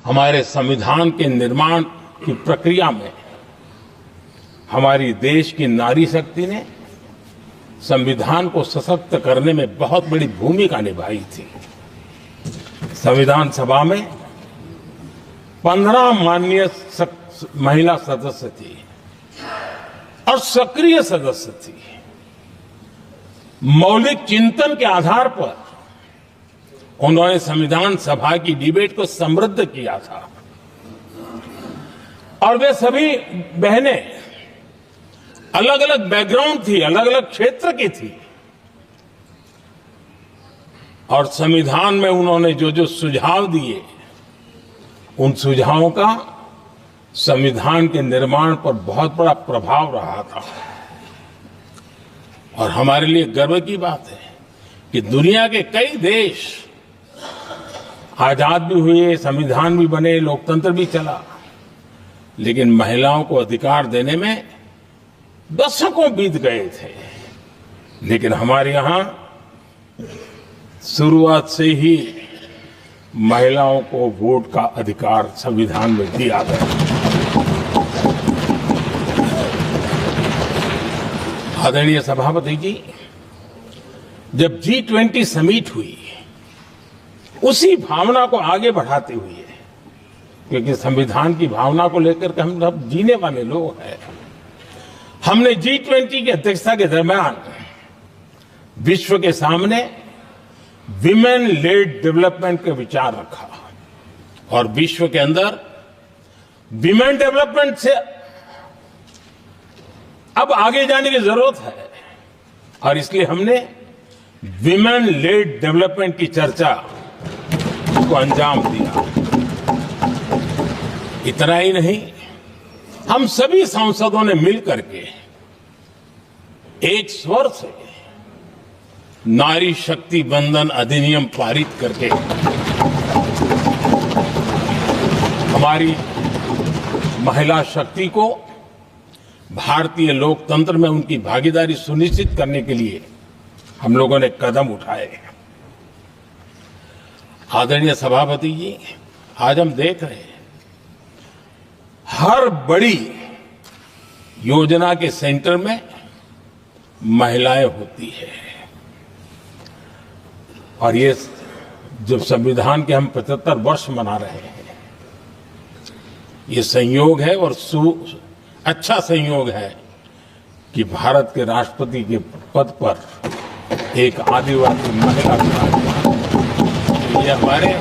हमारे संविधान के निर्माण की प्रक्रिया में हमारी देश की नारी शक्ति ने संविधान को सशक्त करने में बहुत बड़ी भूमिका निभाई थी। संविधान सभा में 15 माननीय महिला सदस्य थी और सक्रिय सदस्य थी। मौलिक चिंतन के आधार पर उन्होंने संविधान सभा की डिबेट को समृद्ध किया था और वे सभी बहनें अलग अलग बैकग्राउंड थी, अलग अलग क्षेत्र की थी और संविधान में उन्होंने जो जो सुझाव दिए उन सुझावों का संविधान के निर्माण पर बहुत बड़ा प्रभाव रहा था। और हमारे लिए गर्व की बात है कि दुनिया के कई देश आजाद भी हुए, संविधान भी बने, लोकतंत्र भी चला, लेकिन महिलाओं को अधिकार देने में दशकों बीत गए थे। लेकिन हमारे यहां शुरुआत से ही महिलाओं को वोट का अधिकार संविधान में दिया गया। आदरणीय सभापति जी, जब G20 समिट हुई, उसी भावना को आगे बढ़ाते हुए, क्योंकि संविधान की भावना को लेकर के हम सब जीने वाले लोग हैं, हमने G20 की अध्यक्षता के दरमियान विश्व के सामने विमेन लेड डेवलपमेंट का विचार रखा और विश्व के अंदर विमेन डेवलपमेंट से अब आगे जाने की जरूरत है और इसलिए हमने विमेन लेड डेवलपमेंट की चर्चा को अंजाम दिया। इतना ही नहीं, हम सभी सांसदों ने मिलकर के एक स्वर से नारी शक्ति बंधन अधिनियम पारित करके हमारी महिला शक्ति को भारतीय लोकतंत्र में उनकी भागीदारी सुनिश्चित करने के लिए हम लोगों ने कदम उठाए। आदरणीय सभापति जी, आज हम देख रहे हैं हर बड़ी योजना के सेंटर में महिलाएं होती है और ये जब संविधान के हम 75 वर्ष मना रहे हैं, ये संयोग है और अच्छा संयोग है कि भारत के राष्ट्रपति के पद पर एक आदिवासी महिला विराजमान। ये हमारे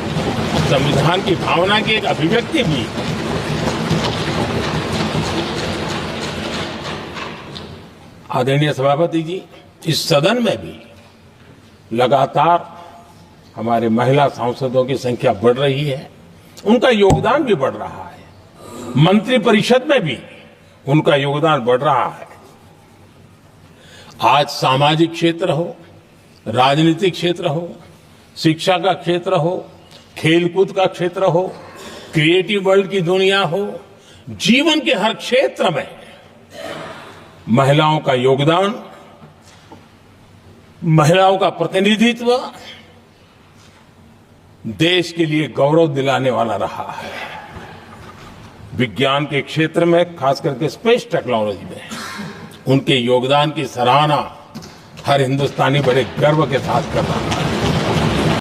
संविधान की भावना की एक अभिव्यक्ति भी है। आदरणीय सभापति जी, इस सदन में भी लगातार हमारे महिला सांसदों की संख्या बढ़ रही है, उनका योगदान भी बढ़ रहा है। मंत्रिपरिषद में भी उनका योगदान बढ़ रहा है। आज सामाजिक क्षेत्र हो, राजनीतिक क्षेत्र हो, शिक्षा का क्षेत्र हो, खेलकूद का क्षेत्र हो, क्रिएटिव वर्ल्ड की दुनिया हो, जीवन के हर क्षेत्र में महिलाओं का योगदान, महिलाओं का प्रतिनिधित्व देश के लिए गौरव दिलाने वाला रहा है। विज्ञान के क्षेत्र में, खास करके स्पेस टेक्नोलॉजी में उनके योगदान की सराहना हर हिंदुस्तानी बड़े गर्व के साथ कर रहा है।